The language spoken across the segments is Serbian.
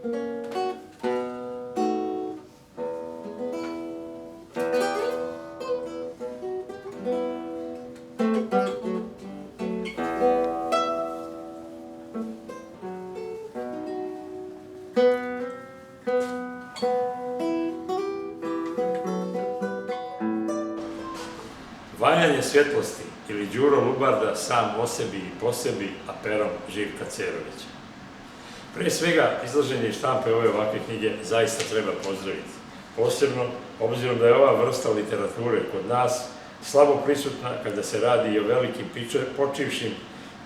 Vajanje svjetlosti ili Đuro Lubarda sam o sebi i po sebi, a perom Živka Cerovića. Prije svega, izlaženje i štampe ove ovakve knjige zaista treba pozdraviti. Posebno, obzirom da je ova vrsta literature kod nas slabo prisutna kada se radi i o velikim počivšim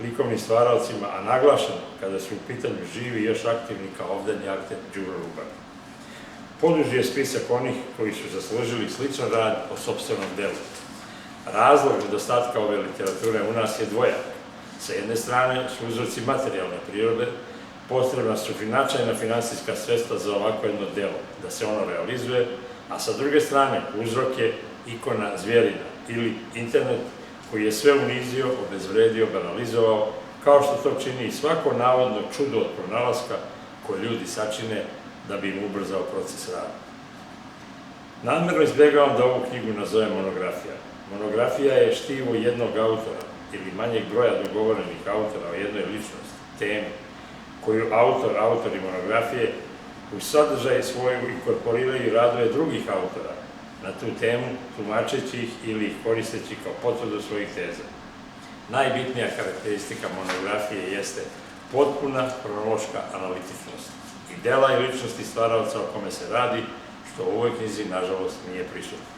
likovnim stvaralcima, a naglašeno kada su u pitanju živi i još aktivni kao ovdani akter Đuro Lubarda. Poduži je spisak onih koji su zaslužili sličan rad o sopstvenom delu. Razlog nedostatka ove literature u nas je dvojak. Sa jedne strane su uzroci materijalne prirode, potrebna su značajna finansijska sredstva za ovako jedno delo, da se ono realizuje, a sa druge strane uzrok je ikona zvjerina ili internet koji je sve unizio, obezvredio, banalizovao, kao što to čini i svako navodno čudo od pronalaska koje ljudi sačine da bi im ubrzao proces rada. Namjerno izbjegavam da ovu knjigu nazovem monografija. Monografija je štivo jednog autora ili manjeg broja dogovorenih autora o jednoj ličnosti, temi, koju autori monografije u sadržaj svoju inkorporiraju radove drugih autora na tu temu, tumačeći ih ili ih koristeći kao potvrdu svojih teza. Najbitnija karakteristika monografije jeste potpuna hronološka analitičnost i dela i ličnosti stvaraoca o kome se radi, što u ovoj knjizi, nažalost, nije prisutno.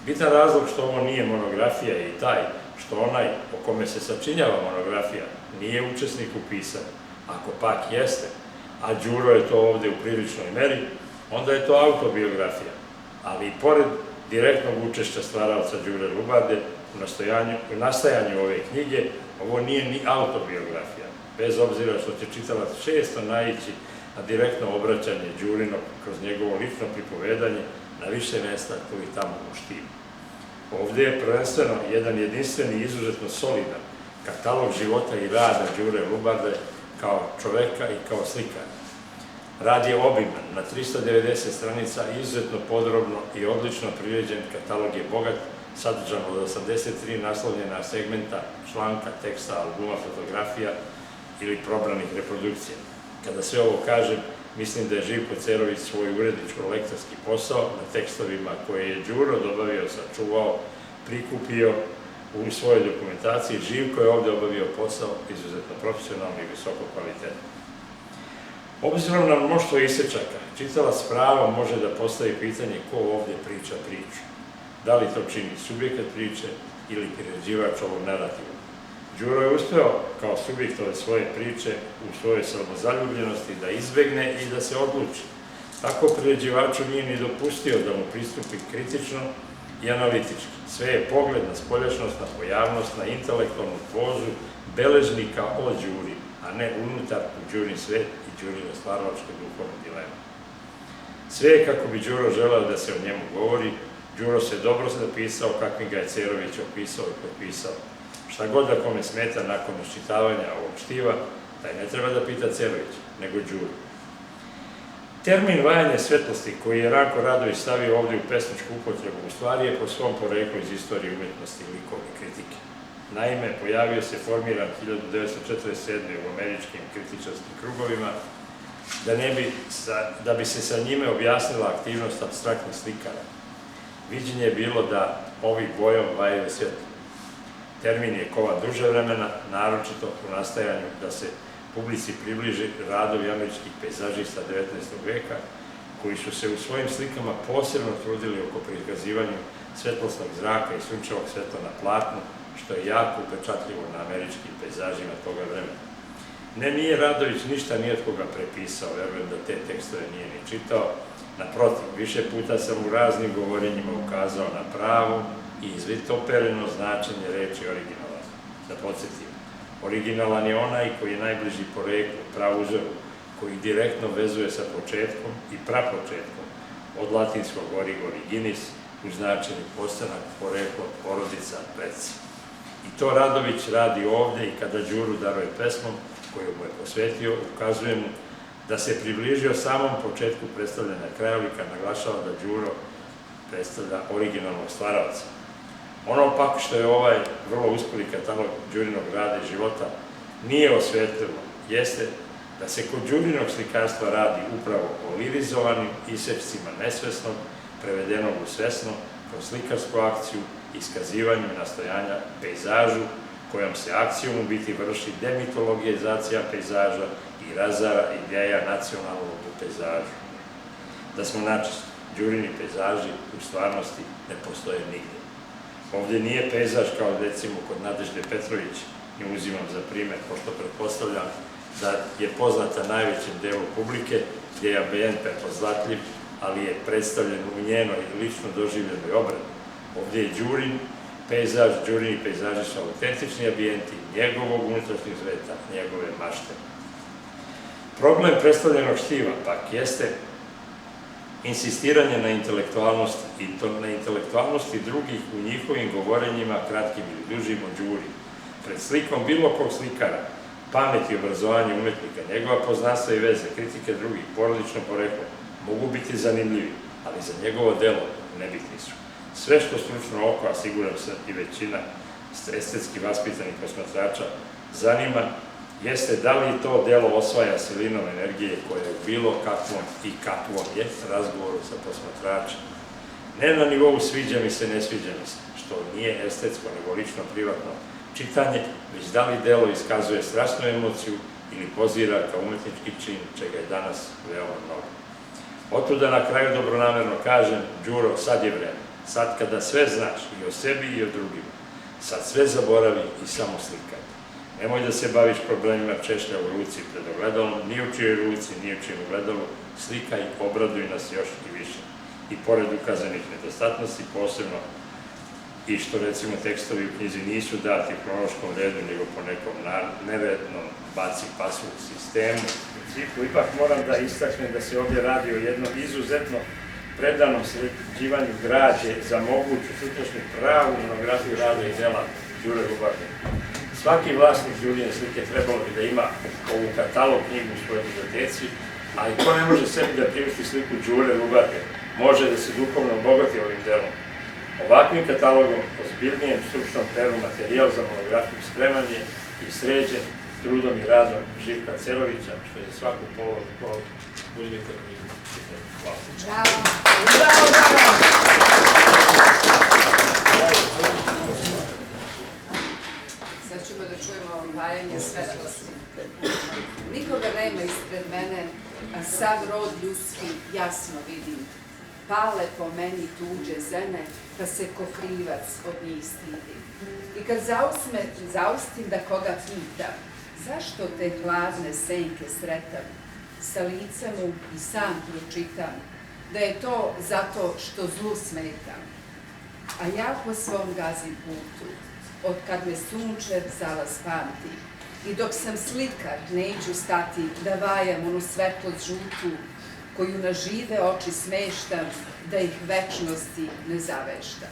Bitan razlog što ovo nije monografija je i taj što onaj o kome se sačinjava monografija nije učesnik u pisanju. Ako pak jeste, a Đuro je to ovde u priličnoj meri, onda je to autobiografija. Ali i pored direktnog učešća stvaraoca Đure Lubarde u nastajanju ove knjige, ovo nije ni autobiografija, bez obzira što će čitalac često naići na direktno obraćanje Đurino kroz njegovo lično pripovedanje na više mesta koji tamo uštiva. Ovde je prvenstveno jedan jedinstveni i izuzetno solidan katalog života i rada Đure Lubarde kao čoveka i kao slikara. Rad je obiman, na 390 stranica, izuzetno podrobno i odlično priređen, katalog je bogat, sadržan od 83 naslovljena segmenta, članka, teksta, albuma, fotografija ili probranih reprodukcija. Kada sve ovo kažem, mislim da je Živko Cerović svoj uredničko-lektorski posao na tekstovima koje je Đuro dobavio, sačuvao, prikupio u svojoj dokumentaciji. Živko je ovde obavio posao izuzetno profesionalno i visoko kvalitetno. Obzirom na mnoštvo isečaka, čitalac s pravom može da postavi pitanje ko ovde priča priču. Da li to čini subjekat priče ili priređivač ovog narativa. Đuro je uspeo kao subjekt ove svoje priče u svojoj samozaljubljenosti da izbegne i da se odluči. Tako priređivaču nije ni dopustio da mu pristupi kritično i analitički. Sve je pogled na spoljašnost, na pojavnost, na intelektualnu pozu beležnika o Đuri, a ne unutar u Đurin svet i Đurine stvaralačke duhovne dileme. Sve je kako bi Đuro želeo da se o njemu govori. Đuro se dobro napisao kakvim ga je Cerović opisao i potpisao. Šta god da kome smeta nakon iščitavanja ovog štiva, taj ne treba da pita Cerović, nego Đuru. Termin vajanje svetlosti koji je Ranko Radović stavio ovde u pesničku upotrebu u stvari je po svom poreklu iz istorije umetnosti i likovne kritike. Naime, pojavio se formiran 1947. u američkim kritičarskim krugovima da bi se sa njime objasnila aktivnost apstraktnih slikara. Viđenje je bilo da ovi bojom vajaju svetlo. Termin je kovan duže vremena, naročito u nastajanju da se publici približi radovi američkih pejzažista 19. veka, koji su se u svojim slikama posebno trudili oko prikazivanja svetlosnog zraka i sunčevog svetla na platnu, što je jako upečatljivo na američkim pejzažima toga vremena. Nije Radović ništa ni od koga prepisao, verujem da te tekstove nije ni čitao. Naprotiv, više puta sam u raznim govorenjima ukazao na pravo i izvitopereno značenje reči originalan. Da podsjetim, originalan je onaj koji je najbliži poreklu, prauzoru, koji direktno vezuje sa početkom i prapočetkom, od latinskog originis, u značenju postanak, poreklo, porodica, preci. I to Radović radi ovde i kada Đuru daruje pesmom koju mu je posvetio, ukazuje mu Da se približio samom početku predstavljanja krajolika, naglašava da Đuro predstavlja originalnog stvaraoca. Ono pak što je ovaj vrlo uspeli katalog Đurinog rada i života nije osvetljivo, jeste da se kod Đurinog slikarstva radi upravo o lirizovanim isečcima nesvesnog, prevedenog u svesno, kroz slikarsku akciju, iskazivanju nastojanja pejzažu, kojom se akcijom u biti vrši demitologizacija pejzaža i razara ideja nacionalnog u pejzažu. Da smo načisto, Đurini pejzaži u stvarnosti ne postoje nigde. Ovdje nije pejzaž kao recimo kod Nadežde Petrović, nju uzimam za primer, pošto pretpostavljam da je poznata najvećem delu publike, gdje je ambijent prepoznatljiv, ali je predstavljen u njenoj lično doživljenoj obradi. Ovdje je Đurin pejzaž, Đurini pejzaži su autentični ambijenti njegovog unutrašnjeg sveta, njegove mašte. Problem predstavljenog štiva pak jeste insistiranje na intelektualnosti i to na intelektualnosti drugih u njihovim govorenjima, kratkim ili dužim o Đuri. Pred slikom bilo kog slikara, pamet i obrazovanje umetnika, njegova poznanstva i veze, kritike drugih, porodično poreklo, mogu biti zanimljivi, ali za njegovo delo nebitni su. Sve što stručno oko, a siguran sam i većina estetski vaspitanih posmatrača zanima, jeste da li to delo osvaja silinom energije koja je bilo kakvom i kakvom je razgovoru sa posmatračem. Ne na nivou sviđa mi se, ne sviđa mi se, što nije estetsko, nego lično privatno čitanje, već da li delo iskazuje strašnu emociju ili pozira kao umetnički čin, čega je danas veoma mnogo. Otuda na kraju dobronamerno kažem, Đuro, sad je vreme, sad kada sve znaš i o sebi i o drugima, sad sve zaboravi i samo slikaj. Nemoj da se baviš problemima češlja u ruci pred ogledalom, ni u čijoj ruci, ni u čijem ogledalu, slikaj, obraduj nas još i više. I pored ukazanih nedostatnosti, posebno i što recimo tekstovi u knjizi nisu dati u kronološkom redu, nego po nekom nerednom baci pasu sistemu. Ipak moram da istaknem da se ovdje radi o jednom izuzetno predanom sređivanju građe za moguću sutrašnju pravu monografiju rada i dela Đure Lubarde. Svaki vlasnik Đurine slike trebalo bi da ima ovu katalog knjigu u svojoj biblioteci, a i ko ne može sebi da priušti sliku Đure Lubarde, može da se duhovno obogati ovim delom. Ovakvim katalogom, ozbiljnijem stručnom peru materijal za monografiju spreman je i sređen trudom i radom Živka Cerovića, što je svaku povod uzmite knjigu. Hvala. Bravo! Bravo, bravo! Sad ćemo da čujemo vajanje svetlosti. Nikoga nema ispred mene, a sav rod ljudski jasno vidim. Pale po meni tuđe zene, pa se ko krivac od njih stidim. I kad zaustim da koga pitam, zašto te hladne senke sretam, sa lica mu i sam pročitam, da je to zato što zlu smetam. A ja po svom gazim putu, od kad me sunčev zalaz pamti, i dok sam slikar neću stati da vajam onu svetlost žutu, koju na žive oči smeštam, da ih večnosti ne zaveštam.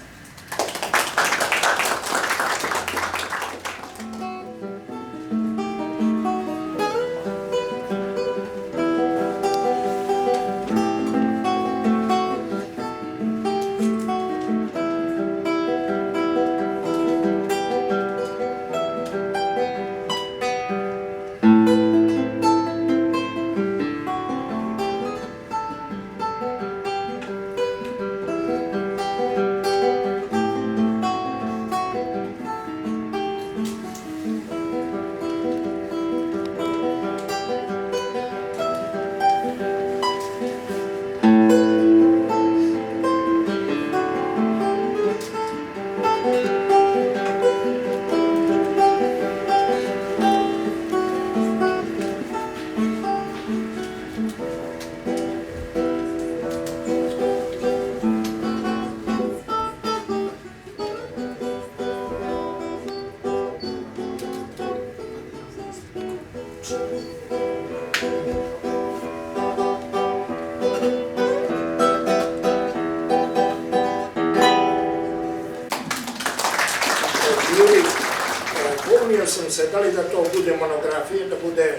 Bunio sam se da li da to bude monografija, da bude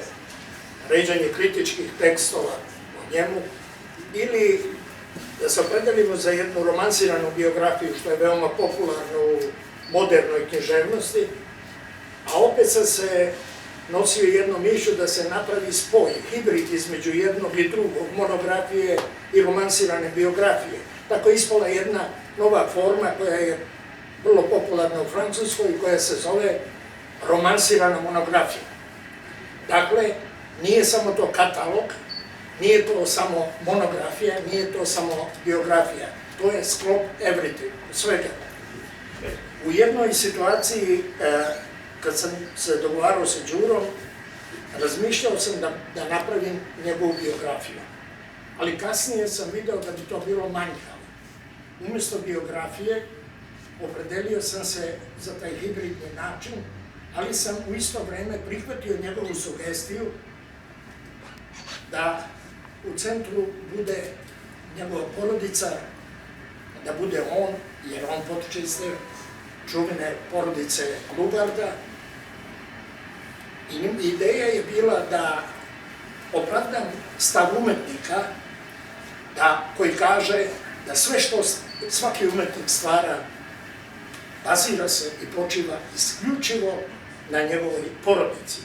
ređanje kritičkih tekstova o njemu, ili da se opredelimo za jednu romansiranu biografiju, što je veoma popularno u modernoj književnosti, a opet sam se nosio jednom mišlju da se napravi spoj, hibrid između jednog i drugog, monografije i romansirane biografije. Tako je ispala jedna nova forma koja je vrlo popularna u Francuskoj i koja se zove romansirana monografija. Dakle, nije samo to katalog, nije to samo monografija, nije to samo biografija. To je sklop everything, svega. U jednoj situaciji, kad sam se dogovarao sa Đurom, razmišljao sam da napravim njegovu biografiju. Ali kasnije sam video da bi to bilo manjkavo. Umjesto biografije, opredelio sam se za taj hibridni način, ali sam u isto vreme prihvatio njegovu sugestiju da u centru bude njegova porodica, da bude on, jer on potiče iz te čuvene porodice Lubarda. I ideja je bila da opravdam stav umetnika, koji kaže da sve što svaki umetnik stvara bazira se i počiva isključivo na njegovoj porodici,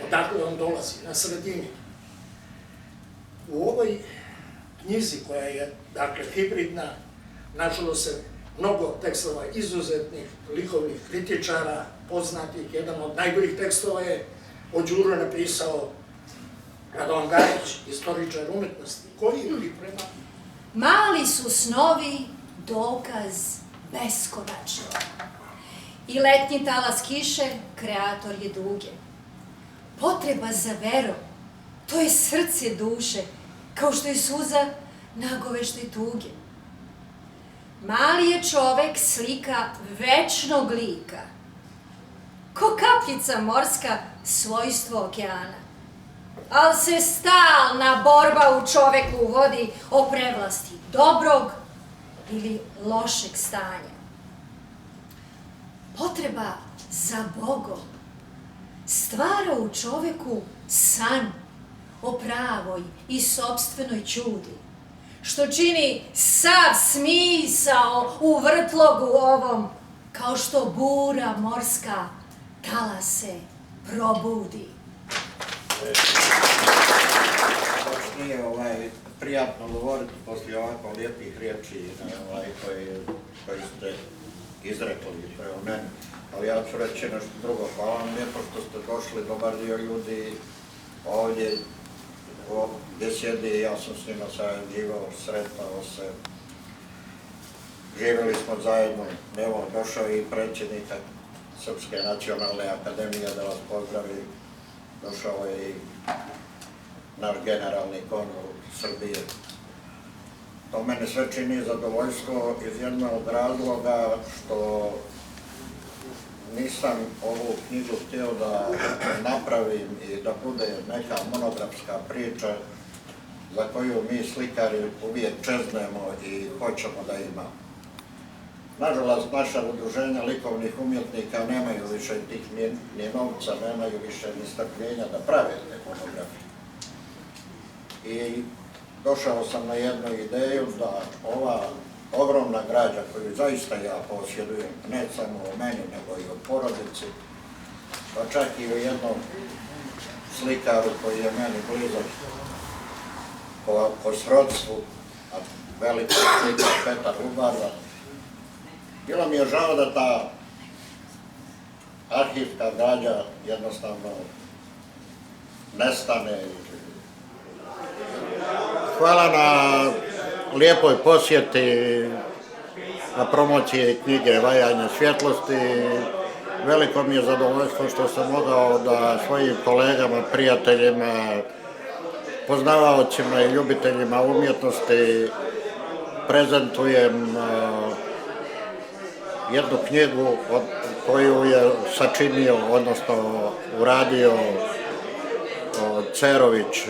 odakle on dolazi, na sredini. U ovoj knjizi koja je, dakle, hibridna, našlo se mnogo tekstova izuzetnih likovnih kritičara, poznatih. Jedan od najboljih tekstova je o Đuro napisao Radovan Gajić, istoričar umetnosti, koji priprema... Mali su snovi dokaz beskonačnog. I letnji talas kiše kreator je duge. Potreba za verom, to je srce duše, kao što je suza nagovešte tuge. Mali je čovek slika večnog lika, ko kapljica morska svojstvo okeana. Al se stalna borba u čoveku vodi o prevlasti dobrog ili lošeg stanja. Potreba za Bogom stvara u čoveku san o pravoj i sopstvenoj ćudi, što čini sav smisao u vrtlogu ovom, kao što bura morska talase probudi. Baš nije prijatno govoriti poslije ovako lijepih riječi koji ste izrekli prema meni, ali ja ću reći nešto drugo. Hvala vam lijepo što ste došli, dobar dio ljudi ovdje gdje sjedi, ja sam s njima sarađivao, sretao se, živjeli smo zajedno, evo došao i predsjednik Srpske nacionalne akademije da vas pozdravi, došao je i naš generalni konzul Srbije. To mene sve čini zadovoljstvo iz jednog razloga što nisam ovu knjigu htio da napravim i da bude neka monografska priča za koju mi slikari uvijek čeznemo i hoćemo da ima. Nažalost, naša udruženja likovnih umjetnika nemaju više tih ni novca, nemaju više ni strpljenja da prave te monografije. I došao sam na jednu ideju da ova ogromna građa koju zaista ja posjedujem, ne samo o meni, nego i o porodici, pa čak i o jednom slikaru koji je meni blizak po srodstvu, a veliki slikar Petar Lubarda. Bilo mi je žao da ta arhivska građa jednostavno nestane. Hvala na lijepoj posjeti, na promociji knjige Vajanje svjetlosti. Veliko mi je zadovoljstvo što sam mogao da svojim kolegama, prijateljima, poznavaocima i ljubiteljima umjetnosti prezentujem jednu knjigu koju je sačinio, odnosno uradio Cerović,